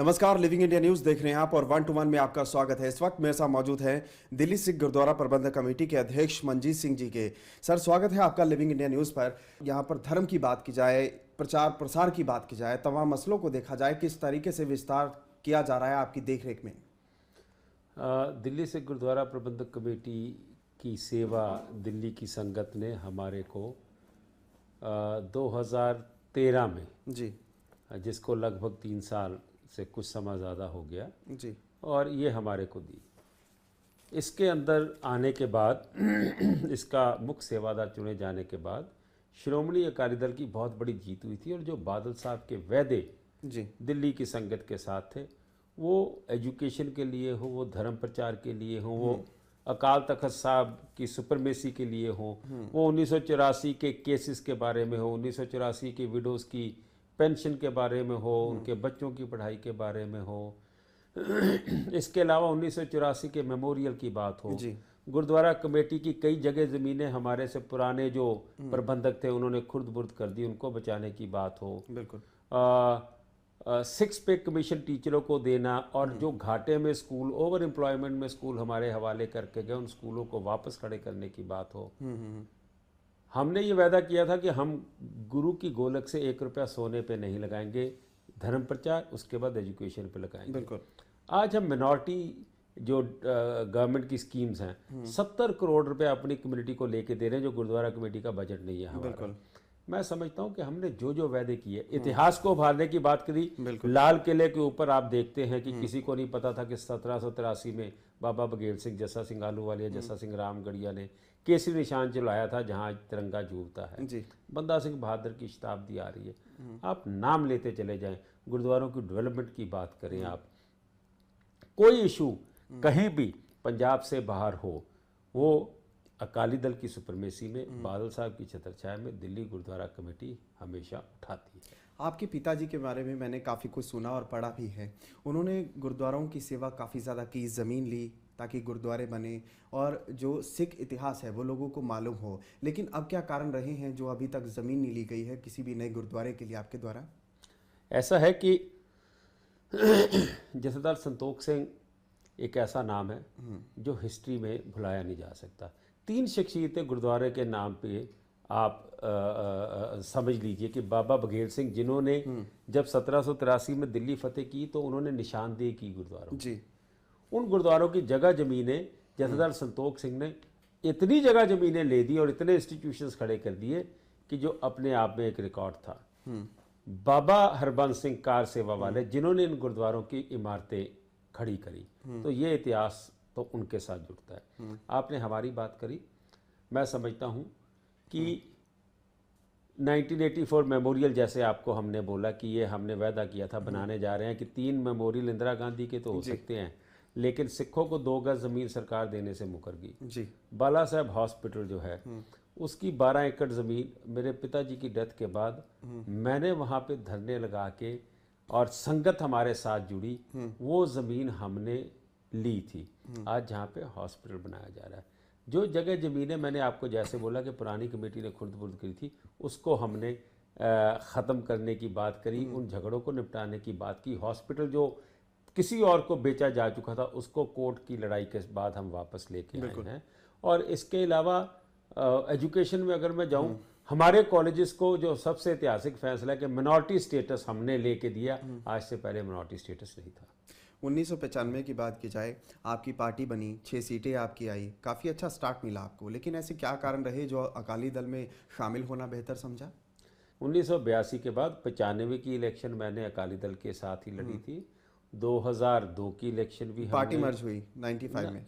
नमस्कार, living India news देख रहे हैं आप और 1 to 1 में आपका स्वागत है। इस वक्त मेरे साथ मौजूद हैं दिल्ली सिख गुरुद्वारा प्रबंधक कमेटी के अध्यक्ष मनजीत सिंह जी के। सर, स्वागत है आपका लिविंग इंडिया न्यूज पर। यहाँ पर धर्म की बात की जाए, प्रचार प्रसार की बात की जाए, तमाम मसलों को देखा जाए, किस तरीके से विस्तार किया जा रहा है आपकी देखरेख में? दिल्ली सिख गुरुद्वारा प्रबंधक कमेटी की सेवा दिल्ली की संगत ने हमारे को 2013 में जी जिसको लगभग 3 साल से कुछ समय ज़्यादा हो गया जी और ये हमारे को दी। इसके अंदर आने के बाद इसका मुख्य सेवादार चुने जाने के बाद श्रोमणी अकाली दल की बहुत बड़ी जीत हुई थी और जो बादल साहब के वायदे जी दिल्ली की संगत के साथ थे, वो एजुकेशन के लिए हो, वो धर्म प्रचार के लिए हो, वो अकाल तख्त साहब की सुपरमेसी के लिए हो, वो 1984 के केसेस के बारे में हो, 1984 के विडोज़ की पेंशन के बारे में हो, उनके बच्चों की पढ़ाई के बारे में हो, इसके अलावा 1984 के मेमोरियल की बात हो, जी गुरुद्वारा कमेटी की कई जगह ज़मीनें हमारे से पुराने जो प्रबंधक थे उन्होंने खुर्द बुर्द कर दी, उनको बचाने की बात हो, बिल्कुल 6 पे कमीशन टीचरों को देना और जो घाटे में स्कूल, ओवर एम्प्लॉयमेंट में स्कूल हमारे हवाले करके गए, उन स्कूलों को वापस खड़े करने की बात हो। हमने ये वादा किया था कि हम गुरु की गोलक से 1 रुपया सोने पे नहीं लगाएंगे, धर्म प्रचार उसके बाद एजुकेशन पे लगाएंगे। बिल्कुल। आज हम मिनॉरिटी जो गवर्नमेंट की स्कीम्स हैं 70 करोड़ रुपए अपनी कम्युनिटी को लेके दे रहे हैं, जो गुरुद्वारा कमेटी का बजट नहीं है हमारा। बिल्कुल। मैं समझता हूँ कि हमने जो जो वादे किए, इतिहास को उभारने की बात करी। बिल्कुल। लाल किले के ऊपर आप देखते हैं कि किसी को नहीं पता था कि 1783 में बाबा बघेल सिंह, जस्सा सिंह आलूवालिया, जस्सा सिंह रामगढ़िया ने केसरी निशान चलाया था जहाँ तिरंगा झूलता है। जी बंदा सिंह बहादुर की शताब्दी आ रही है, आप नाम लेते चले जाएं, गुरुद्वारों की डेवलपमेंट की बात करें, आप कोई इशू कहीं भी पंजाब से बाहर हो, वो अकाली दल की सुपरमेसी में, बादल साहब की छत्रछाया में दिल्ली गुरुद्वारा कमेटी हमेशा उठाती है। आपके पिताजी के बारे में मैंने काफ़ी कुछ सुना और पढ़ा भी है। उन्होंने गुरुद्वारों की सेवा काफ़ी ज़्यादा की, ज़मीन ली ताकि गुरुद्वारे बने और जो सिख इतिहास है वो लोगों को मालूम हो। लेकिन अब क्या कारण रहे हैं जो अभी तक ज़मीन नहीं ली गई है किसी भी नए गुरुद्वारे के लिए आपके द्वारा? ऐसा है कि जथेदार संतोख सिंह एक ऐसा नाम है जो हिस्ट्री में भुलाया नहीं जा सकता। 3 शख्सियतें गुरुद्वारे के नाम पे आप समझ लीजिए कि बाबा बघेल सिंह, जिन्होंने जब 1783 में दिल्ली फतेह की तो उन्होंने निशानदेही की गुरुद्वारों जी। उन गुरुद्वारों की जगह ज़मीनें जथेदार संतोख सिंह ने इतनी जगह ज़मीनें ले दी और इतने इंस्टीट्यूशंस खड़े कर दिए कि जो अपने आप में एक रिकॉर्ड था। बाबा हरबंस सिंह कार सेवा वाले, जिन्होंने इन गुरुद्वारों की इमारतें खड़ी करी, तो ये इतिहास तो उनके साथ जुड़ता है। आपने हमारी बात करी, मैं समझता हूँ कि 1984 मेमोरियल, जैसे आपको हमने बोला कि ये हमने वादा किया था, बनाने जा रहे हैं कि 3 मेमोरियल इंदिरा गांधी के तो हो सकते हैं, लेकिन सिखों को 2 गज ज़मीन सरकार देने से मुकर गई। जी। बाला साहब हॉस्पिटल जो है उसकी 12 एकड़ ज़मीन मेरे पिताजी की डेथ के बाद मैंने वहाँ पे धरने लगा के, और संगत हमारे साथ जुड़ी, वो ज़मीन हमने ली थी। आज जहाँ पे हॉस्पिटल बनाया जा रहा है, जो जगह ज़मीनें मैंने आपको जैसे बोला कि पुरानी कमेटी ने खुर्द बुर्द करी थी, उसको हमने ख़त्म करने की बात करी, उन झगड़ों को निपटाने की बात की। हॉस्पिटल जो किसी और को बेचा जा चुका था उसको कोर्ट की लड़ाई के बाद हम वापस लेके आए हैं। और इसके अलावा एजुकेशन में अगर मैं जाऊं, हमारे कॉलेजेस को जो सबसे ऐतिहासिक फैसला है कि मिनॉरिटी स्टेटस हमने लेके दिया, आज से पहले मिनॉरिटी स्टेटस नहीं था। 1995 की बात की जाए, आपकी पार्टी बनी, 6 सीटें आपकी आई, काफ़ी अच्छा स्टार्ट मिला आपको, लेकिन ऐसे क्या कारण रहे जो अकाली दल में शामिल होना बेहतर समझा? 1982 के बाद 95 की इलेक्शन मैंने अकाली दल के साथ ही लड़ी थी। 2002 की इलेक्शन भी पार्टी मर्ज हुई 95 में।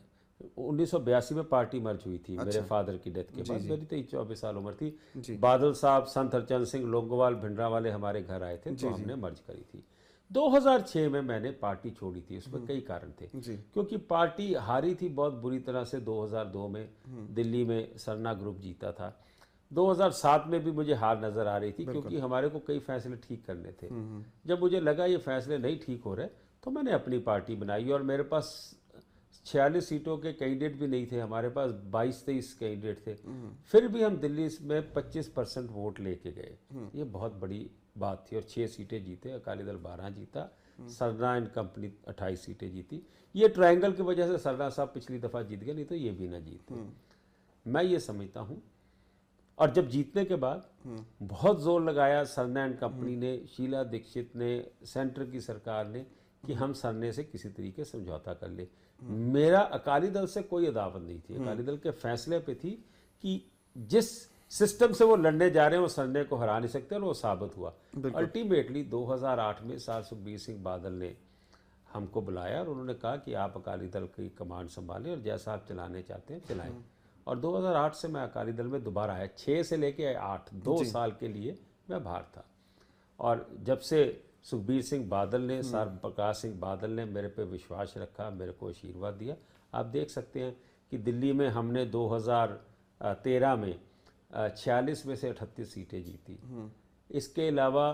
1982 में पार्टी मर्ज हुई थी। अच्छा। मेरे फादर की डेथ के बाद मेरी 23-24 साल उम्र थी। जी। बादल साहब, संत हरचंद सिंह लोंगोवाल भिंडरावाले हमारे घर आए थे, तो हमने मर्ज करी थी। 2006 में मैंने पार्टी छोड़ी थी, उसमें कई कारण थे। जी। क्योंकि पार्टी हारी थी बहुत बुरी तरह से। 2002 में दिल्ली में सरना ग्रुप जीता था। 2007 में भी मुझे हार नजर आ रही थी, क्योंकि हमारे को कई फैसले ठीक करने थे। जब मुझे लगा ये फैसले नहीं ठीक हो रहे, तो मैंने अपनी पार्टी बनाई और मेरे पास 46 सीटों के कैंडिडेट भी नहीं थे, हमारे पास 22-23 कैंडिडेट थे। फिर भी हम दिल्ली में 25% वोट लेके गए। ये बहुत बड़ी बात थी और 6 सीटें जीते, अकाली दल 12 जीता। सरना एंड कंपनी 28 सीटें जीती। ये ट्रायंगल की वजह से सरना साहब पिछली दफ़ा जीत गए, नहीं तो ये भी ना जीतते। मैं ये समझता हूँ, और जब जीतने के बाद बहुत जोर लगाया सरना एंड कंपनी ने, शीला दीक्षित ने, सेंटर की सरकार ने, कि हम सरने से किसी तरीके से समझौता कर ले। मेरा अकाली दल से कोई अदावत नहीं थी, अकाली दल के फैसले पे थी कि जिस सिस्टम से वो लड़ने जा रहे हैं वो सरने को हरा नहीं सकते, और वो साबित हुआ। अल्टीमेटली 2008 में सर सुखबीर सिंह बादल ने हमको बुलाया और उन्होंने कहा कि आप अकाली दल की कमांड संभालें और जैसा आप चलाने चाहते हैं चलाएं। और 2008 से मैं अकाली दल में दोबारा आया, 6 से लेके 8, 2 साल के लिए मैं बाहर था। और जब से सुखबीर सिंह बादल ने, सर प्रकाश सिंह बादल ने मेरे पे विश्वास रखा, मेरे को आशीर्वाद दिया, आप देख सकते हैं कि दिल्ली में हमने 2013 में 46 में से 38 सीटें जीती। इसके अलावा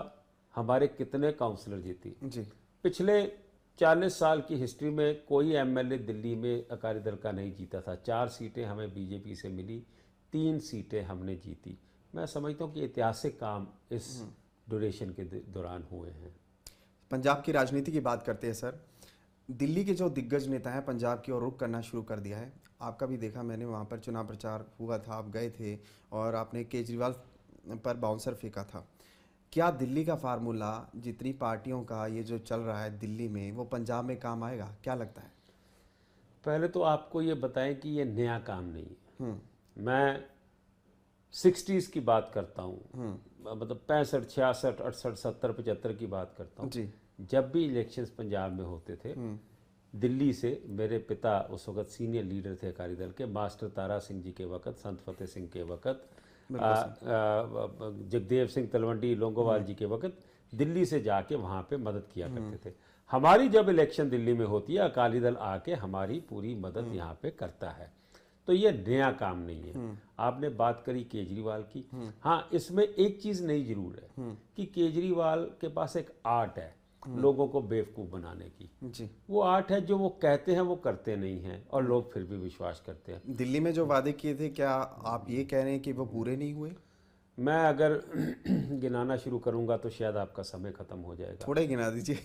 हमारे कितने काउंसलर जीती जी। पिछले 40 साल की हिस्ट्री में कोई एमएलए दिल्ली में अकाली दल का नहीं जीता था। 4 सीटें हमें बीजेपी से मिली, 3 सीटें हमने जीती। मैं समझता हूँ कि ऐतिहासिक काम इस ड्यूरेशन के दौरान हुए हैं। पंजाब की राजनीति की बात करते हैं सर। दिल्ली के जो दिग्गज नेता हैं पंजाब की ओर रुख करना शुरू कर दिया है। आपका भी देखा मैंने, वहाँ पर चुनाव प्रचार हुआ था, आप गए थे और आपने केजरीवाल पर बाउंसर फेंका था। क्या दिल्ली का फार्मूला, जितनी पार्टियों का ये जो चल रहा है दिल्ली में, वो पंजाब में काम आएगा, क्या लगता है? पहले तो आपको ये बताएं कि ये नया काम नहीं है। मैं 60s की बात करता हूँ, मतलब 65, 66, 68, 70, 75 की बात करता हूँ। जब भी इलेक्शंस पंजाब में होते थे, दिल्ली से मेरे पिता उस वक्त सीनियर लीडर थे अकाली दल के, मास्टर तारा सिंह जी के वक्त, संत फतेह सिंह के वक्त, जगदेव सिंह तलवंडी लोंगोवाल जी के वक्त दिल्ली से जाके वहाँ पे मदद किया करते थे। हमारी जब इलेक्शन दिल्ली में होती है, अकाली दल आके हमारी पूरी मदद यहाँ पे करता है। तो ये नया काम नहीं है। आपने बात करी केजरीवाल की, हाँ, इसमें एक चीज़ नई जरूर है कि केजरीवाल के पास एक आर्ट है लोगों को बेवकूफ़ बनाने की। जी। वो आर्ट है, जो वो कहते हैं वो करते नहीं हैं और लोग फिर भी विश्वास करते हैं। दिल्ली में जो वादे किए थे, क्या आप ये कह रहे हैं कि वो पूरे नहीं हुए? मैं अगर गिनाना शुरू करूंगा तो शायद आपका समय खत्म हो जाएगा। थोड़ा ही गिना दीजिए।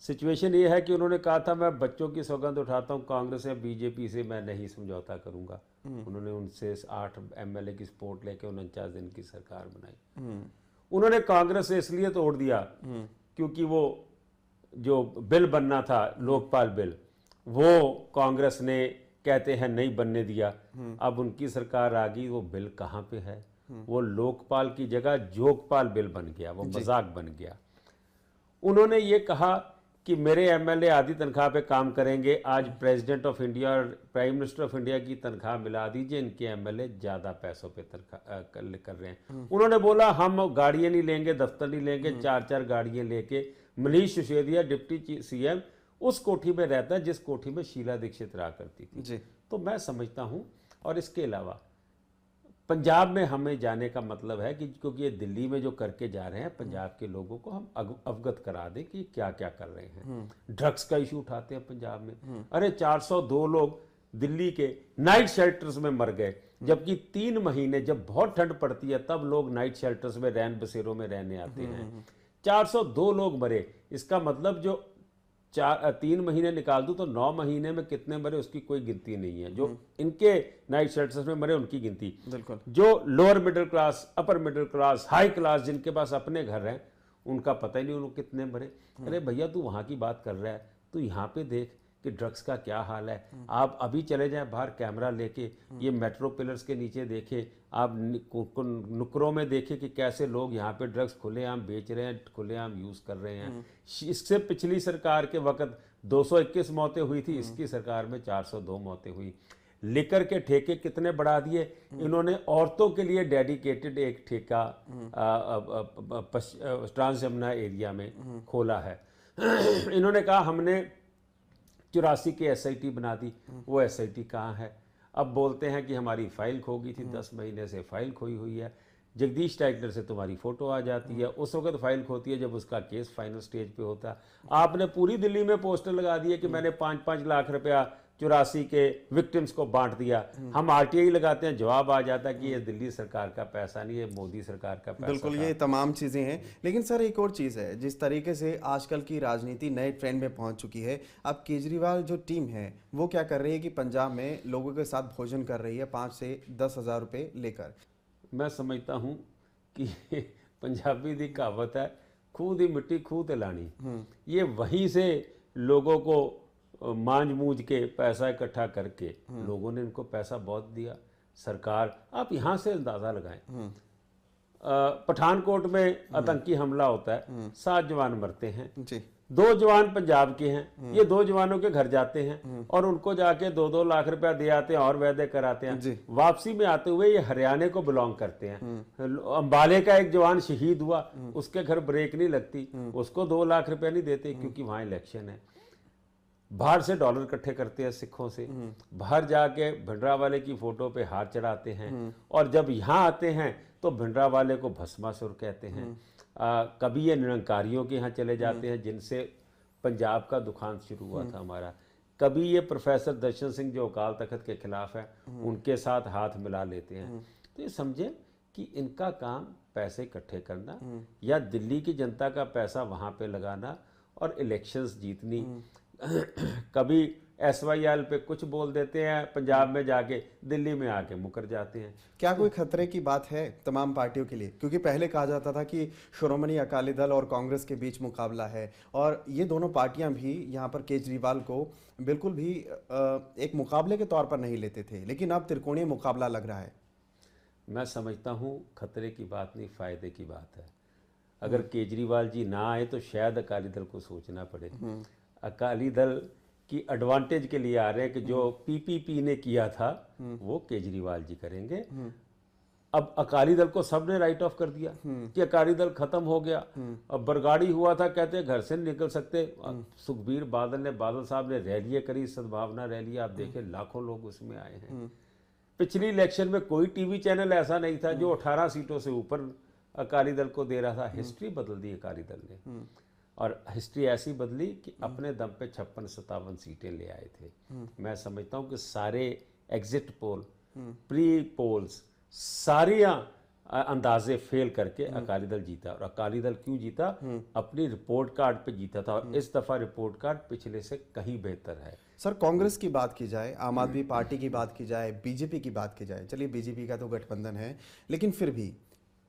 सिचुएशन ये है कि उन्होंने कहा था मैं बच्चों की सौगंध उठाता हूँ, कांग्रेस या बीजेपी से मैं नहीं समझौता करूंगा। उन्होंने उनसे 8 एमएलए की सपोर्ट लेके 49 दिन की सरकार बनाई। उन्होंने कांग्रेस से इसलिए तोड़ दिया क्योंकि वो जो बिल बनना था, लोकपाल बिल, वो कांग्रेस ने कहते हैं नहीं बनने दिया। अब उनकी सरकार आ गई, वो बिल कहाँ पे है? वो लोकपाल की जगह जोगपाल बिल बन गया, वो मजाक बन गया। उन्होंने ये कहा कि मेरे एमएलए आधी तनख्वाह पे काम करेंगे। आज प्रेसिडेंट ऑफ इंडिया और प्राइम मिनिस्टर ऑफ इंडिया की तनख्वाह मिला दीजिए, इनके एमएलए ज़्यादा पैसों पे तनख्वाह कर रहे हैं। उन्होंने बोला हम गाड़ियाँ नहीं लेंगे, दफ्तर नहीं लेंगे, 4-4 गाड़ियाँ लेके मनीष सिसोदिया डिप्टी सीएम उस कोठी में रहता है जिस कोठी में शीला दीक्षित रहा करती थी। जी। तो मैं समझता हूँ, और इसके अलावा पंजाब में हमें जाने का मतलब है कि क्योंकि ये दिल्ली में जो करके जा रहे हैं, पंजाब के लोगों को हम अवगत करा दें कि क्या क्या कर रहे हैं। ड्रग्स का इशू उठाते हैं पंजाब में। अरे 402 लोग दिल्ली के नाइट शेल्टर्स में मर गए, जबकि 3 महीने जब बहुत ठंड पड़ती है तब लोग नाइट शेल्टर्स में, रैन बसेरों में रहने आते हैं। 402 लोग मरे। इसका मतलब जो 3 महीने निकाल दूं तो 9 महीने में कितने मरे उसकी कोई गिनती नहीं है। जो इनके नाइट शेल्टर्स में मरे उनकी गिनती। बिल्कुल। जो lower middle class, upper middle class, high class, जिनके पास अपने घर हैं, उनका पता ही नहीं उनको कितने मरे। अरे भैया, तू वहाँ की बात कर रहा है, तू यहाँ पे देख कि ड्रग्स का क्या हाल है। आप अभी चले जाएं बाहर कैमरा लेके, ये मेट्रो पिलर्स के नीचे देखें, आप नुकरों में देखें कि कैसे लोग यहाँ पे ड्रग्स खुलेआम बेच रहे हैं, खुलेआम यूज़ कर रहे हैं। इससे पिछली सरकार के वक्त 221 मौतें हुई थी, इसकी सरकार में 402 मौतें हुई। लिकर के ठेके कितने बढ़ा दिए इन्होंने। औरतों के लिए डेडिकेटेड एक ठेका ट्रांस यमुना एरिया में खोला है। इन्होंने कहा हमने 84 की एसआईटी बना दी, वो एसआईटी कहाँ है? अब बोलते हैं कि हमारी फाइल खो गई थी, 10 महीने से फाइल खोई हुई है। जगदीश टाइटलर से तुम्हारी फोटो आ जाती है, उस वक्त फाइल खोती है जब उसका केस फाइनल स्टेज पे होता है। आपने पूरी दिल्ली में पोस्टर लगा दिए कि मैंने 5-5 लाख रुपया 84 के विक्टिम्स को बांट दिया। हम आरटीआई लगाते हैं, जवाब आ जाता है कि ये दिल्ली सरकार का पैसा नहीं, ये मोदी सरकार का पैसा बिल्कुल, था। ये तमाम चीज़ें हैं। लेकिन सर एक और चीज़ है, जिस तरीके से आजकल की राजनीति नए ट्रेंड में पहुंच चुकी है, अब केजरीवाल जो टीम है वो क्या कर रही है कि पंजाब में लोगों के साथ भोजन कर रही है 5 से 10 हज़ार रुपये लेकर। मैं समझता हूँ कि पंजाबी दी कहावत है, खूह दी मिट्टी खूह ते लानी। ये वहीं से लोगों को मांझ मूझ के पैसा इकट्ठा करके लोगों ने इनको पैसा बहुत दिया। सरकार, आप यहाँ से अंदाज़ा लगाएं, पठानकोट में आतंकी हमला होता है, 7 जवान मरते हैं जी। 2 जवान पंजाब के हैं, ये 2 जवानों के घर जाते हैं और उनको जाके 2-2 लाख रुपया दे आते हैं और वायदे कराते हैं। वापसी में आते हुए ये हरियाणा को बिलोंग करते हैं। अंबाले का एक जवान शहीद हुआ, उसके घर ब्रेक नहीं लगती, उसको 2 लाख रुपया नहीं देते क्योंकि वहाँ इलेक्शन है। बाहर से डॉलर इकट्ठे करते हैं सिखों से, बाहर जाके भिंडरावाले की फोटो पे हाथ चढ़ाते हैं और जब यहाँ आते हैं तो भिंडरावाले को भस्मासुर कहते हैं। कभी ये निरंकारियों के यहाँ चले जाते हैं जिनसे पंजाब का दुखांत शुरू हुआ था हमारा। कभी ये प्रोफेसर दर्शन सिंह जो अकाल तख्त के खिलाफ है उनके साथ हाथ मिला लेते हैं। तो ये समझे कि इनका काम पैसे इकट्ठे करना या दिल्ली की जनता का पैसा वहाँ पे लगाना और इलेक्शंस जीतनी। कभी SYL पे कुछ बोल देते हैं, पंजाब में जाके दिल्ली में आके मुकर जाते हैं। क्या कोई खतरे की बात है तमाम पार्टियों के लिए? क्योंकि पहले कहा जाता था कि श्रोमणी अकाली दल और कांग्रेस के बीच मुकाबला है और ये दोनों पार्टियां भी यहाँ पर केजरीवाल को बिल्कुल भी एक मुकाबले के तौर पर नहीं लेते थे, लेकिन अब त्रिकोणीय मुकाबला लग रहा है। मैं समझता हूँ खतरे की बात नहीं, फ़ायदे की बात है। अगर केजरीवाल जी ना आए तो शायद अकाली दल को सोचना पड़े। अकाली दल की एडवांटेज के लिए आ रहे हैं कि जो PPP ने किया था वो केजरीवाल जी करेंगे। अब अकाली दल को सबने राइट ऑफ कर दिया कि अकाली दल खत्म हो गया। अब बरगाड़ी हुआ था, कहते घर से नहीं निकल सकते। सुखबीर बादल साहब ने रैलियां करी, सद्भावना रैली, आप देखें लाखों लोग उसमें आए हैं। पिछली इलेक्शन में कोई टीवी चैनल ऐसा नहीं था जो 18 सीटों से ऊपर अकाली दल को दे रहा था। हिस्ट्री बदल दी अकाली दल ने और हिस्ट्री ऐसी बदली कि अपने दम पे 56-57 सीटें ले आए थे। मैं समझता हूँ कि सारे एग्जिट पोल, प्री पोल्स, सारियां अंदाजे फेल करके अकाली दल जीता। और अकाली दल क्यों जीता? अपनी रिपोर्ट कार्ड पे जीता था और इस दफा रिपोर्ट कार्ड पिछले से कहीं बेहतर है। सर कांग्रेस की बात की जाए, आम आदमी पार्टी की बात की जाए, बीजेपी की बात की जाए, चलिए बीजेपी का तो गठबंधन है, लेकिन फिर भी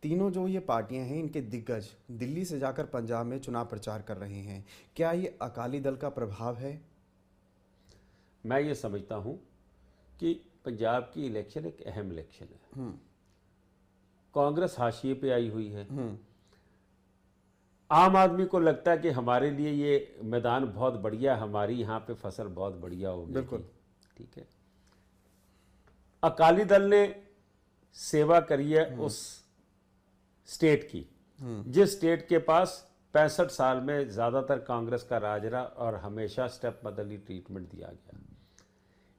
तीनों जो ये पार्टियां हैं इनके दिग्गज दिल्ली से जाकर पंजाब में चुनाव प्रचार कर रहे हैं। क्या ये अकाली दल का प्रभाव है? मैं ये समझता हूं कि पंजाब की इलेक्शन एक अहम इलेक्शन है। कांग्रेस हाशिए पे आई हुई है। आम आदमी को लगता है कि हमारे लिए ये मैदान बहुत बढ़िया, हमारी यहाँ पे फसल बहुत बढ़िया होगी। बिल्कुल ठीक है। अकाली दल ने सेवा करी है उस स्टेट की जिस स्टेट के पास 65 साल में ज्यादातर कांग्रेस का राज रहा और हमेशा स्टेप मदरली ट्रीटमेंट दिया गया।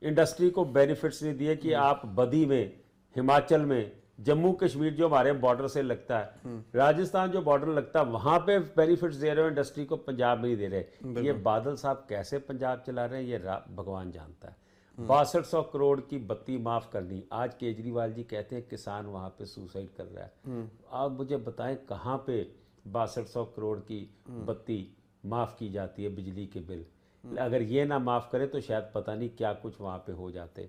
इंडस्ट्री को बेनिफिट्स नहीं दिए कि आप बदी में, हिमाचल में, जम्मू कश्मीर जो हमारे बॉर्डर से लगता है, राजस्थान जो बॉर्डर लगता है, वहां पे बेनिफिट्स दे रहे हो इंडस्ट्री को, पंजाब में नहीं दे रहे। ये बादल साहब कैसे पंजाब चला रहे हैं ये भगवान जानता है। 6200 करोड़ की बत्ती माफ करनी, आज केजरीवाल जी कहते हैं किसान वहां पे सुसाइड कर रहा है। आप मुझे बताएं कहां पे 6200 करोड़ की बत्ती माफ की जाती है, बिजली के बिल? अगर ये ना माफ करे तो शायद पता नहीं क्या कुछ वहां पे हो जाते।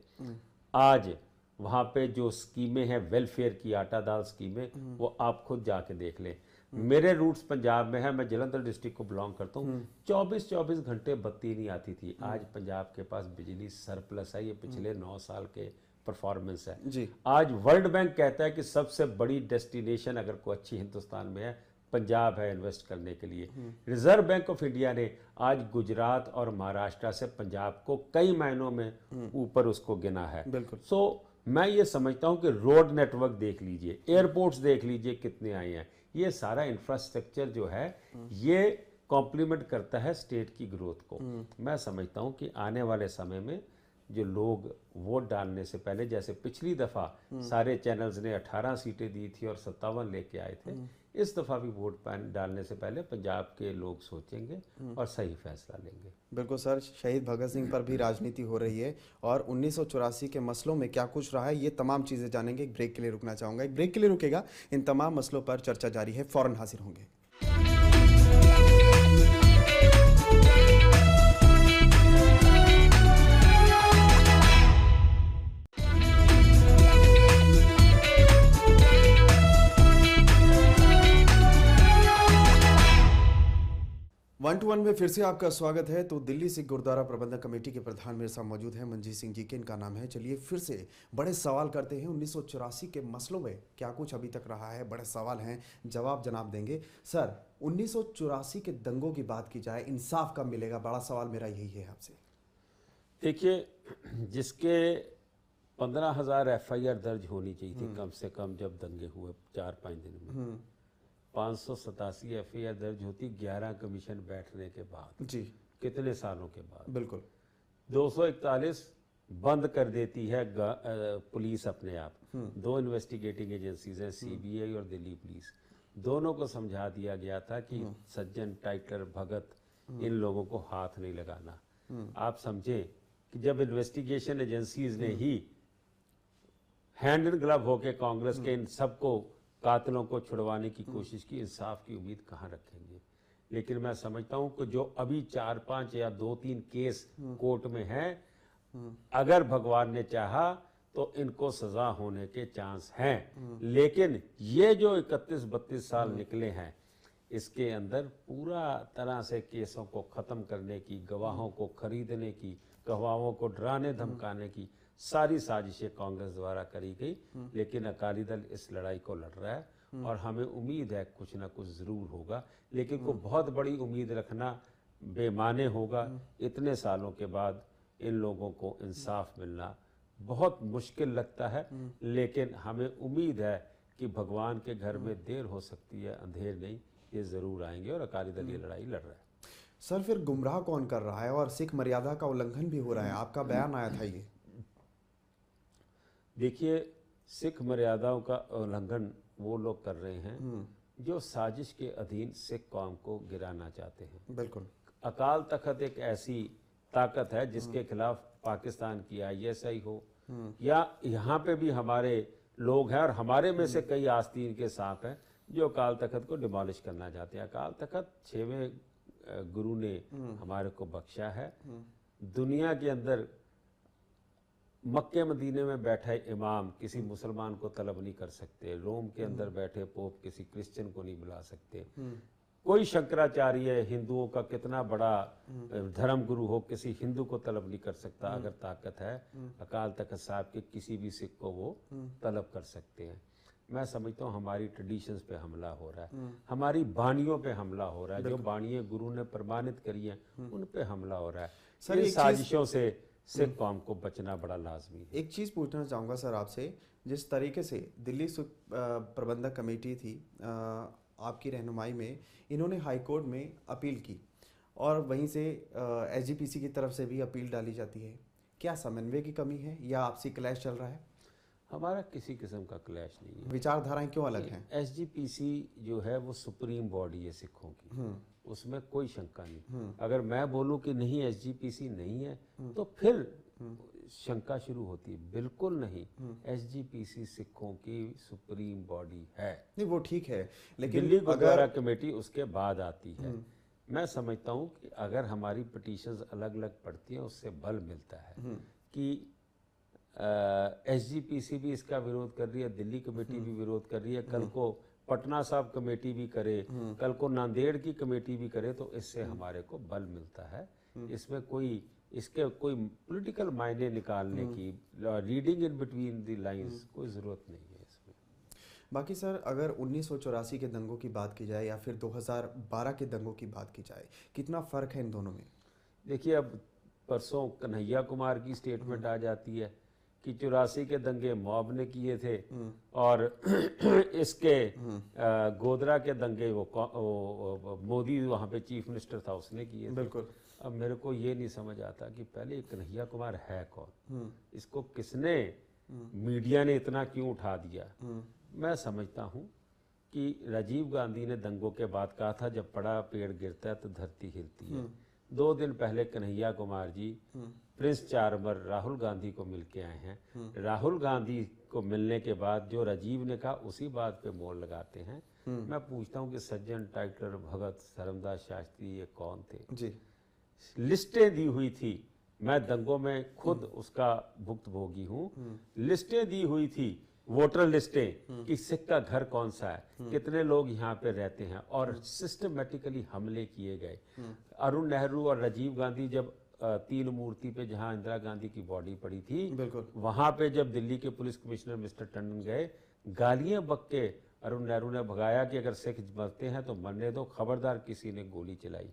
आज वहाँ पे जो स्कीमें हैं वेलफेयर की, आटा दाल स्कीमें, वो आप खुद जाके देख लें। मेरे रूट्स पंजाब में है, मैं जलंधर डिस्ट्रिक्ट को बिलोंग करता हूँ। 24-24 घंटे बत्ती नहीं आती थी। आज पंजाब के पास बिजली सरप्लस है। ये पिछले 9 साल के परफॉर्मेंस है जी। आज वर्ल्ड बैंक कहता है कि सबसे बड़ी डेस्टिनेशन अगर कोई अच्छी हिंदुस्तान में है, पंजाब है इन्वेस्ट करने के लिए। रिजर्व बैंक ऑफ इंडिया ने आज गुजरात और महाराष्ट्र से पंजाब को कई महीनों में ऊपर उसको गिना है। बिल्कुल। सो मैं ये समझता हूँ कि रोड नेटवर्क देख लीजिए, एयरपोर्ट्स देख लीजिए कितने आए हैं। ये सारा इंफ्रास्ट्रक्चर जो है ये कॉम्प्लीमेंट करता है स्टेट की ग्रोथ को। मैं समझता हूँ कि आने वाले समय में जो लोग वोट डालने से पहले, जैसे पिछली दफ़ा सारे चैनल्स ने 18 सीटें दी थी और 57 लेके आए थे, इस दफ़ा भी वोट डालने से पहले पंजाब के लोग सोचेंगे और सही फैसला लेंगे। बिल्कुल सर, शहीद भगत सिंह पर भी राजनीति हो रही है और 1984 के मसलों में क्या कुछ रहा है, ये तमाम चीज़ें जानेंगे। एक ब्रेक के लिए रुकना चाहूँगा, एक ब्रेक के लिए रुकेगा। इन तमाम मसलों पर चर्चा जारी है, फ़ौरन हाजिर होंगे। वन टू वन में फिर से आपका स्वागत है। तो दिल्ली सिख गुरुद्वारा प्रबंधक कमेटी के प्रधान मेरे साथ मौजूद हैं मंजीत सिंह जी के, इनका नाम है। चलिए फिर से बड़े सवाल करते हैं। 1984 के मसलों में क्या कुछ अभी तक रहा है, बड़े सवाल हैं, जवाब जनाब देंगे। सर, 1984 के दंगों की बात की जाए, इंसाफ कब मिलेगा? बड़ा सवाल मेरा यही है आपसे। देखिए, जिसके 15,000 FIR दर्ज होनी चाहिए थी कम से कम, जब दंगे हुए 4-5 दिन में 587 FIR दर्ज होती 11 कमीशन बैठने के बाद। जी, कितने सालों के बाद? बिल्कुल। 241 बंद कर देती है पुलिस अपने आप। 2 इन्वेस्टिगेटिंग एजेंसीज हैं, CBI और दिल्ली पुलिस। दोनों को समझा दिया गया था कि सज्जन, टाइटलर, भगत, इन लोगों को हाथ नहीं लगाना। आप समझें कि जब इन्वेस्टिगेशन एजेंसीज ने ही हैंड इन ग्लव होके कांग्रेस के इन सबको, कातिलों को छुड़वाने की कोशिश की, इंसाफ की उम्मीद कहाँ रखेंगे? लेकिन मैं समझता हूं कि जो अभी 4-5 या 2-3 केस कोर्ट में हैं, अगर भगवान ने चाहा तो इनको सजा होने के चांस हैं। लेकिन ये जो 31-32 साल निकले हैं, इसके अंदर पूरा तरह से केसों को खत्म करने की, गवाहों को खरीदने की, गवाहों को डराने धमकाने की सारी साजिशें कांग्रेस द्वारा करी गई। लेकिन अकाली दल इस लड़ाई को लड़ रहा है और हमें उम्मीद है कुछ ना कुछ जरूर होगा। लेकिन कोई बहुत बड़ी उम्मीद रखना बेमाने होगा। इतने सालों के बाद इन लोगों को इंसाफ मिलना बहुत मुश्किल लगता है। लेकिन हमें उम्मीद है कि भगवान के घर में देर हो सकती है, अंधेर नहीं, ये जरूर आएंगे और अकाली दल ये लड़ाई लड़ रहा है। सर, फिर गुमराह कौन कर रहा है और सिख मर्यादा का उल्लंघन भी हो रहा है? आपका बयान आया था ये। देखिए, सिख मर्यादाओं का उल्लंघन वो लोग कर रहे हैं जो साजिश के अधीन सिख कौम को गिराना चाहते हैं। बिल्कुल। अकाल तख्त एक ऐसी ताकत है जिसके खिलाफ पाकिस्तान की ISI हो या यहाँ पे भी हमारे लोग हैं और हमारे में से कई आस्तीन के सांप हैं जो अकाल तख्त को डिमोलिश करना चाहते हैं। अकाल तख्त 6वें गुरु ने हमारे को बख्शा है। दुनिया के अंदर मक्के मदीने में बैठे इमाम किसी मुसलमान को तलब नहीं कर सकते। रोम के अंदर बैठे पोप किसी क्रिश्चियन को नहीं बुला सकते। कोई शंकराचार्य हिंदुओं का कितना बड़ा धर्म गुरु हो, किसी हिंदू को तलब नहीं कर सकता। अगर ताकत है अकाल तख्त साहब के किसी भी सिख को वो तलब कर सकते हैं। मैं समझता हूँ हमारी ट्रेडिशंस पे हमला हो रहा है, हमारी बानियों पे हमला हो रहा है। जो बानियाँ गुरु ने प्रमाणित करी हैं उन पे हमला हो रहा है। सर, इन साजिशों से सिख कौम को बचना बड़ा लाजमी है। एक चीज़ पूछना चाहूँगा सर आपसे, जिस तरीके से दिल्ली सिख प्रबंधक कमेटी थी आपकी रहनुमाई में, इन्होंने हाई कोर्ट में अपील की और वहीं से SGPC की तरफ से भी अपील डाली जाती है। क्या समन्वय की कमी है या आपसी क्लैश चल रहा है? हमारा किसी किस्म का क्लैश नहीं है। विचारधाराएं क्यों अलग हैं? SGPC जो है वो सुप्रीम बॉडी है सिखों की, उसमें कोई शंका नहीं। अगर मैं बोलूं कि नहीं SGPC नहीं है तो फिर शंका शुरू होती है। बिल्कुल नहीं, SGPC सिखों की सुप्रीम बॉडी है। नहीं, वो ठीक है, लेकिन दिल्ली गुरुद्वारा कमेटी उसके बाद आती है। मैं समझता हूँ कि अगर हमारी पिटीशंस अलग अलग पड़ती हैं उससे बल मिलता है कि SGPC भी इसका विरोध कर रही है, दिल्ली कमेटी भी विरोध कर रही है, कल को पटना साहब कमेटी भी करे, कल को नांदेड़ की कमेटी भी करे, तो इससे हमारे को बल मिलता है। इसमें कोई इसके कोई पॉलिटिकल मायने निकालने की, reading in between the lines, कोई ज़रूरत नहीं है इसमें। बाकी सर, अगर 1984 के दंगों की बात की जाए या फिर 2012 के दंगों की बात की जाए, कितना फ़र्क है इन दोनों में? देखिए, अब परसों कन्हैया कुमार की स्टेटमेंट आ जाती है कि 84 के दंगे मॉब ने किए थे और इसके गोधरा के दंगे वो मोदी वहाँ पे चीफ मिनिस्टर था उसने किए थे। बिल्कुल। अब मेरे को ये नहीं समझ आता कि पहले ये कन्हैया कुमार है कौन, इसको किसने, मीडिया ने इतना क्यों उठा दिया। मैं समझता हूँ कि राजीव गांधी ने दंगों के बाद कहा था जब बड़ा पेड़ गिरता है तो धरती हिलती है। 2 दिन पहले कन्हैया कुमार जी प्रिंस चार्मर राहुल गांधी को मिल के आए हैं। राहुल गांधी को मिलने के बाद जो राजीव ने कहा उसी बात पे मोड़ लगाते हैं। मैं पूछता हूँ कि सज्जन, टाइटलर, भगत, धर्मदास शास्त्री ये कौन थे जी। लिस्टें दी हुई थी, मैं दंगों में खुद उसका भुक्तभोगी हूँ। लिस्टें दी हुई थी, वोटर लिस्टें कि सिख का घर कौन सा है, कितने लोग यहाँ पे रहते हैं, और सिस्टमेटिकली हमले किए गए। अरुण नेहरू और राजीव गांधी जब तीन मूर्ति पे जहाँ इंदिरा गांधी की बॉडी पड़ी थी, बिल्कुल वहां पे जब दिल्ली के पुलिस कमिश्नर मिस्टर टंडन गए, गालियां बक के अरुण नेहरू ने भगाया कि अगर सिख मरते हैं तो मरने दो, खबरदार किसी ने गोली चलाई।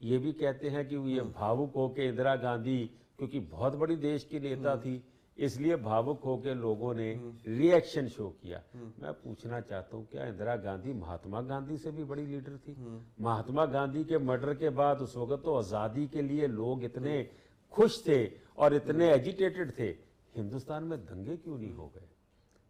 ये भी कहते हैं कि ये भावुक होके इंदिरा गांधी, क्योंकि बहुत बड़ी देश की नेता थी, इसलिए भावुक होके लोगों ने रिएक्शन शो किया। मैं पूछना चाहता हूँ, क्या इंदिरा गांधी महात्मा गांधी से भी बड़ी लीडर थी? महात्मा गांधी के मर्डर के बाद उस वक्त तो आज़ादी के लिए लोग इतने खुश थे और इतने एजिटेटेड थे, हिंदुस्तान में दंगे क्यों नहीं हो गए?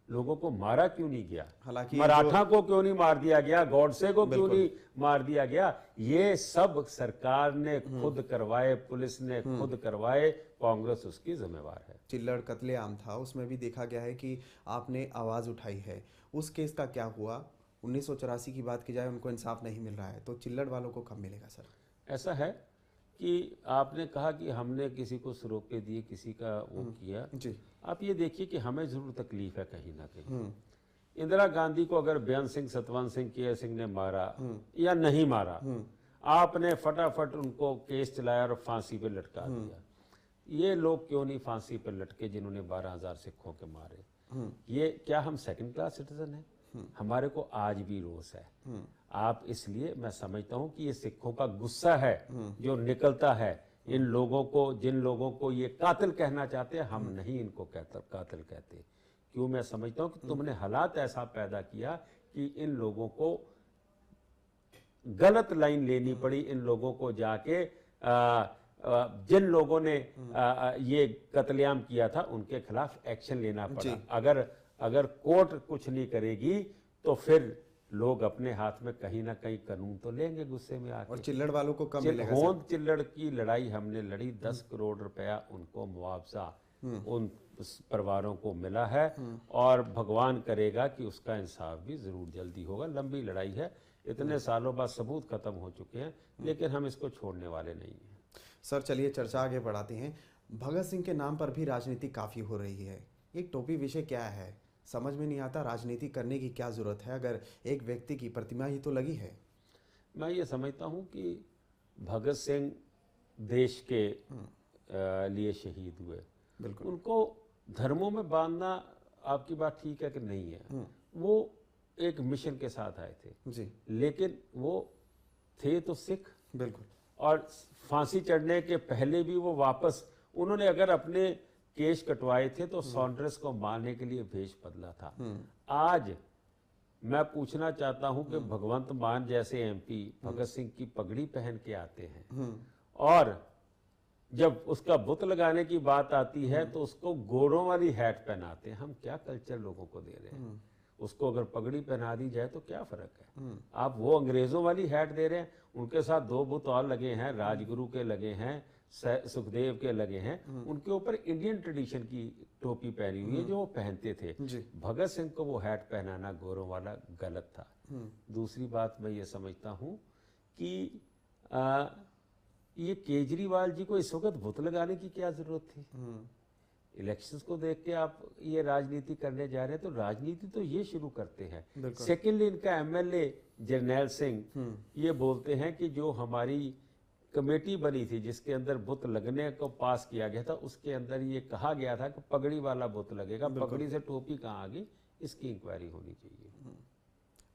लोगों को मारा क्यों नहीं गया? हालांकि मराठा को क्यों नहीं मार दिया गया? गॉडसे को क्यों नहीं मार दिया गया? ये सब सरकार ने खुद करवाए, पुलिस ने खुद करवाए, कांग्रेस उसकी जिम्मेवार है। चिल्लड़ कत्लेआम था, उसमें भी देखा गया है कि आपने आवाज़ उठाई है। उस केस का क्या हुआ? 1984 की बात की जाए, उनको इंसाफ नहीं मिल रहा है, तो चिल्लड़ वालों को कब मिलेगा सर? ऐसा है कि आपने कहा कि हमने किसी को सरोपे दिए, किसी का वो किया जी। आप ये देखिए कि हमें जरूर तकलीफ है कहीं ना कहीं। इंदिरा गांधी को अगर बेअंत सिंह, सतवंत सिंह, के सिंह ने मारा या नहीं मारा, आपने फटाफट उनको केस चलाया और फांसी पे लटका दिया। ये लोग क्यों नहीं फांसी पे लटके जिन्होंने 12,000 सिखों के मारे? ये क्या हम सेकंड क्लास सिटीजन हैं? हमारे को आज भी रोष है। आप, इसलिए मैं समझता हूं कि ये सिखों का गुस्सा है जो निकलता है इन लोगों को, जिन लोगों को ये कातिल कहना चाहते हैं, हम नहीं इनको कातिल कहते। क्यों? मैं समझता हूं कि तुमने हालात ऐसा पैदा किया कि इन लोगों को गलत लाइन लेनी पड़ी। इन लोगों को जाके जिन लोगों ने ये कत्लेआम किया था उनके खिलाफ एक्शन लेना पड़ा। अगर कोर्ट कुछ नहीं करेगी तो फिर लोग अपने हाथ में कहीं ना कहीं कानून तो लेंगे गुस्से में आके। और चिल्लड़ वालों को कब मिलेगा? होंद चिल्लड़ की लड़ाई हमने लड़ी, 10 करोड़ रुपया उनको मुआवजा उन परिवारों को मिला है, और भगवान करेगा कि उसका इंसाफ भी जरूर जल्दी होगा। लंबी लड़ाई है, इतने सालों बाद सबूत खत्म हो चुके हैं, लेकिन हम इसको छोड़ने वाले नहीं हैं। सर चलिए चर्चा आगे बढ़ाते हैं। भगत सिंह के नाम पर भी राजनीति काफ़ी हो रही है, एक टोपी विषय क्या है? समझ में नहीं आता, राजनीति करने की क्या ज़रूरत है अगर एक व्यक्ति की प्रतिमा ही तो लगी है। मैं ये समझता हूँ कि भगत सिंह देश के लिए शहीद हुए, बिल्कुल। उनको धर्मों में बांधना आपकी बात ठीक है कि नहीं है, वो एक मिशन के साथ आए थे जी, लेकिन वो थे तो सिख। बिल्कुल। और फांसी चढ़ने के पहले भी वो वापस, उन्होंने अगर अपने केश कटवाए थे तो सॉन्ड्रेस को मारने के लिए भेष बदला था। आज मैं पूछना चाहता हूं कि भगवंत मान जैसे एमपी भगत सिंह की पगड़ी पहन के आते हैं, और जब उसका बुत लगाने की बात आती है तो उसको घोड़ों वाली हैट पहनाते हैं। हम क्या कल्चर लोगों को दे रहे हैं? उसको अगर पगड़ी पहना दी जाए तो क्या फर्क है? आप वो अंग्रेजों वाली हैट दे रहे हैं, उनके साथ 2 बुत और लगे हैं, राजगुरु के लगे हैं, सुखदेव के लगे हैं, उनके ऊपर इंडियन ट्रेडिशन की टोपी पहनी हुई है जो वो पहनते थे। भगत सिंह को वो हैट पहनाना गौरव वाला गलत था। दूसरी बात मैं ये समझता हूँ कि ये केजरीवाल जी को इस वक्त बुत लगाने की क्या जरूरत थी? इलेक्शंस को देख के आप ये राजनीति करने जा रहे हैं, तो राजनीति तो ये शुरू करते हैं। सेकेंडली, इनका एमएलए जरनैल सिंह ये बोलते हैं कि जो हमारी कमेटी बनी थी जिसके अंदर बुत लगने को पास किया गया था, उसके अंदर ये कहा गया था कि पगड़ी वाला बुत लगेगा। पगड़ी से टोपी कहाँ आ गई? इसकी इंक्वायरी होनी चाहिए।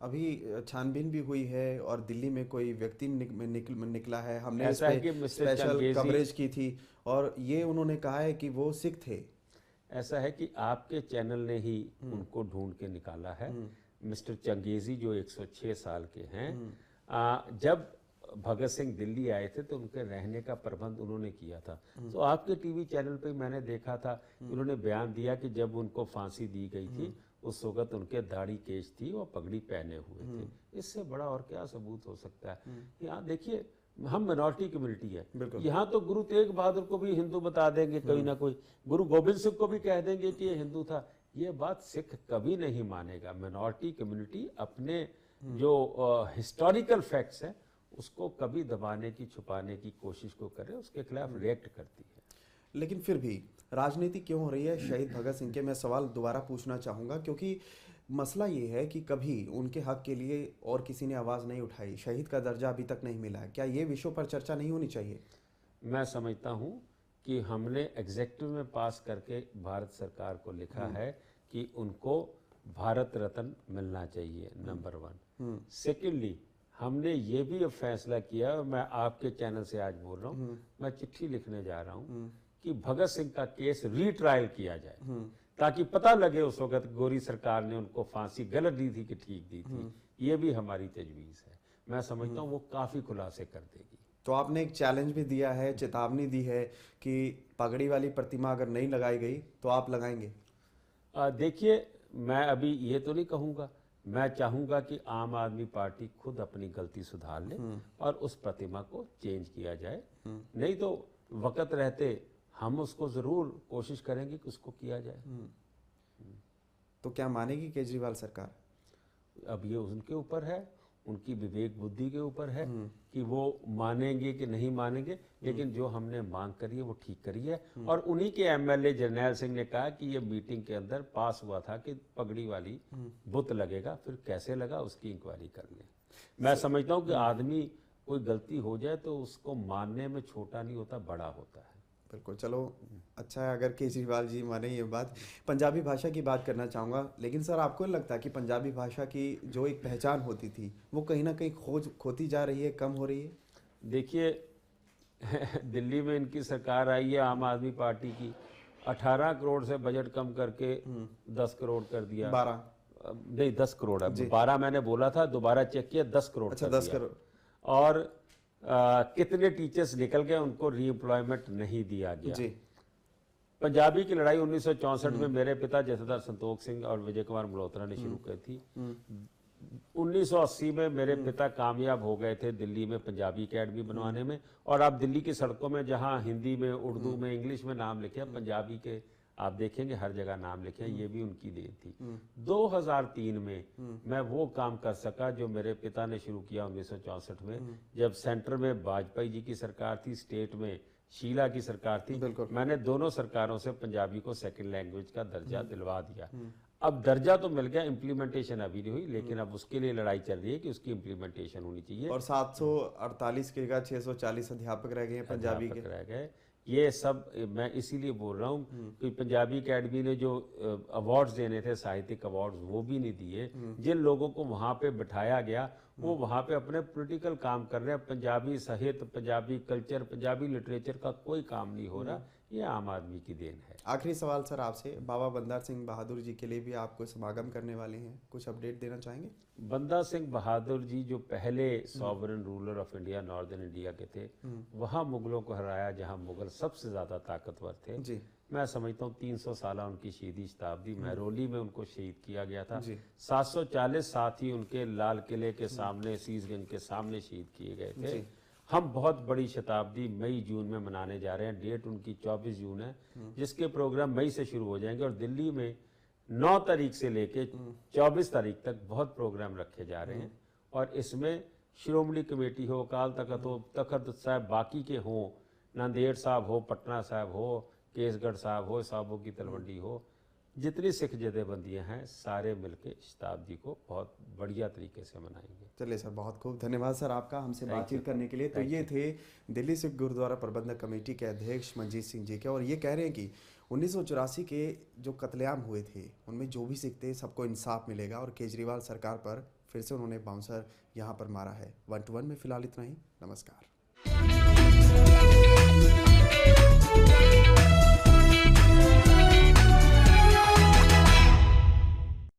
अभी छानबीन भी हुई है और दिल्ली में कोई व्यक्ति निकला है, हमने ऐसा है कि स्पेशल कवरेज की थी और ये उन्होंने कहा है कि वो सिख थे। ऐसा है कि आपके चैनल ने ही उनको ढूंढ के निकाला है। मिस्टर चंगेजी जो 106 साल के हैं, जब भगत सिंह दिल्ली आए थे तो उनके रहने का प्रबंध उन्होंने किया था। तो आपके टीवी चैनल पे मैंने देखा था, उन्होंने बयान दिया कि जब उनको फांसी दी गई थी उस वक्त उनके दाढ़ी केश थी और पगड़ी पहने हुए थे। इससे बड़ा और क्या सबूत हो सकता है? यहाँ देखिए, हम मिनॉरिटी कम्युनिटी है, यहाँ तो गुरु तेग बहादुर को भी हिंदू बता देंगे कोई ना कोई, गुरु गोविंद सिंह को भी कह देंगे कि ये हिंदू था। ये बात सिख कभी नहीं मानेगा। मिनॉरिटी कम्युनिटी अपने जो हिस्टोरिकल फैक्ट्स है उसको कभी दबाने की, छुपाने की कोशिश को करे, उसके खिलाफ रिएक्ट करती है। लेकिन फिर भी राजनीति क्यों हो रही है शहीद भगत सिंह के? मैं सवाल दोबारा पूछना चाहूँगा, क्योंकि मसला ये है कि कभी उनके हक के लिए और किसी ने आवाज़ नहीं उठाई, शहीद का दर्जा अभी तक नहीं मिला। क्या ये विषयों पर चर्चा नहीं होनी चाहिए? मैं समझता हूँ कि हमने एग्जेक्टिव में पास करके भारत सरकार को लिखा है कि उनको भारत रत्न मिलना चाहिए, नंबर 1। सेकेंडली, हमने ये भी अब फैसला किया, और मैं आपके चैनल से आज बोल रहा हूँ, मैं चिट्ठी लिखने जा रहा हूँ कि भगत सिंह का केस रीट्रायल किया जाए, ताकि पता लगे उस वक्त गोरी सरकार ने उनको फांसी गलत दी थी कि ठीक दी थी। ये भी हमारी तजवीज़ है। मैं समझता हूँ वो काफ़ी खुलासे कर देगी। तो आपने एक चैलेंज भी दिया है, चेतावनी दी है कि पगड़ी वाली प्रतिमा अगर नहीं लगाई गई तो आप लगाएंगे? देखिए, मैं अभी ये तो नहीं कहूँगा, मैं चाहूँगा कि आम आदमी पार्टी खुद अपनी गलती सुधार ले और उस प्रतिमा को चेंज किया जाए। नहीं तो वक्त रहते हम उसको ज़रूर कोशिश करेंगे कि उसको किया जाए। तो क्या मानेगी केजरीवाल सरकार? अब ये उनके ऊपर है, उनकी विवेक बुद्धि के ऊपर है कि वो मानेंगे कि नहीं मानेंगे। लेकिन जो हमने मांग करी है वो ठीक करी है। और उन्हीं के एमएलए जरनैल सिंह ने कहा कि ये मीटिंग के अंदर पास हुआ था कि पगड़ी वाली बुत लगेगा, फिर कैसे लगा उसकी इंक्वायरी कर लें। मैं समझता हूँ कि आदमी कोई गलती हो जाए तो उसको मानने में छोटा नहीं होता, बड़ा होता है। बिल्कुल, चलो अच्छा है अगर केजरीवाल जी माने ये बात। पंजाबी भाषा की बात करना चाहूँगा, लेकिन सर आपको लगता है कि पंजाबी भाषा की जो एक पहचान होती थी वो कहीं ना कहीं खोती जा रही है, कम हो रही है? देखिए, दिल्ली में इनकी सरकार आई है आम आदमी पार्टी की, 18 करोड़ से बजट कम करके 10 करोड़ कर दिया। 12 नहीं, 10 करोड़ है, 12 मैंने बोला था, दोबारा चेक किया, 10 करोड़ अच्छा, कर 10 दिया। करोड़। और कितने टीचर्स निकल गए, उनको रीएम्प्लॉयमेंट नहीं दिया गया जी। पंजाबी की लड़ाई 1964 में मेरे पिता जथेदार संतोख सिंह और विजय कुमार मल्होत्रा ने शुरू की थी। 1980 में मेरे पिता कामयाब हो गए थे दिल्ली में पंजाबी अकेडमी बनवाने में। और आप दिल्ली की सड़कों में जहां हिंदी में, उर्दू में, इंग्लिश में नाम लिखे, पंजाबी के आप देखेंगे हर जगह नाम लिखे, ये भी उनकी देन थी। 2003 में मैं वो काम कर सका जो मेरे पिता ने शुरू किया 1964 में, जब सेंटर में वाजपेयी जी की सरकार थी, स्टेट में शीला की सरकार थी। मैंने दोनों सरकारों से पंजाबी को सेकंड लैंग्वेज का दर्जा दिलवा दिया। अब दर्जा तो मिल गया, इम्प्लीमेंटेशन अभी नहीं हुई, लेकिन अब उसके लिए लड़ाई चल रही है कि उसकी इम्प्लीमेंटेशन होनी चाहिए। और 748 के जगह 640 अध्यापक रह गए हैं पंजाबी के। रह गए। ये सब मैं इसीलिए बोल रहा हूँ कि पंजाबी अकेडमी ने जो अवार्ड्स देने थे, साहित्यिक अवार्ड्स, वो भी नहीं दिए। जिन लोगों को वहाँ पे बिठाया गया वो वहाँ पे अपने पॉलिटिकल काम कर रहे हैं। पंजाबी साहित्य, पंजाबी कल्चर, पंजाबी लिटरेचर का कोई काम नहीं हो रहा। ये आम आदमी की देन है। आखिरी सवाल सर आपसे, बाबा बंदा सिंह बहादुर जी के लिए भी आपको समागम करने वाले हैं, कुछ अपडेट देना चाहेंगे? बंदा सिंह बहादुर जी जो पहले sovereign ruler of India, northern India के थे, वहाँ मुगलों को हराया जहाँ मुगल सबसे ज़्यादा ताकतवर थे जी। मैं समझता हूँ 300 साल उनकी शहीदी शताब्दी, महरौली में उनको शहीद किया गया था। 740 साथी उनके लाल किले के सामने, सीसगंज के सामने शहीद किए गए थे। हम बहुत बड़ी शताब्दी मई जून में मनाने जा रहे हैं। डेट उनकी 24 जून है, जिसके प्रोग्राम मई से शुरू हो जाएंगे और दिल्ली में 9 तारीख से लेके 24 तारीख तक बहुत प्रोग्राम रखे जा रहे हैं। और इसमें श्रोमणी कमेटी हो, अकाल तख्त हो, तख्त साहब बाकी के हों, नांदेड़ साहब हो, पटना साहब हो, केसगढ़ साहब हो, साहबों की तलवंडी हो, जितनी सिख जथेबंदियां हैं सारे मिलके शताब्दी को बहुत बढ़िया तरीके से मनाएंगे। चलिए सर, बहुत खूब धन्यवाद सर आपका हमसे बातचीत करने के लिए। तो ये थे दिल्ली सिख गुरुद्वारा प्रबंधक कमेटी के अध्यक्ष मंजीत सिंह जी के, और ये कह रहे हैं कि 1984 के जो कत्लेआम हुए थे उनमें जो भी सिख थे सबको इंसाफ मिलेगा, और केजरीवाल सरकार पर फिर से उन्होंने बाउंसर यहाँ पर मारा है। 1 to 1 में फिलहाल इतना ही। नमस्कार।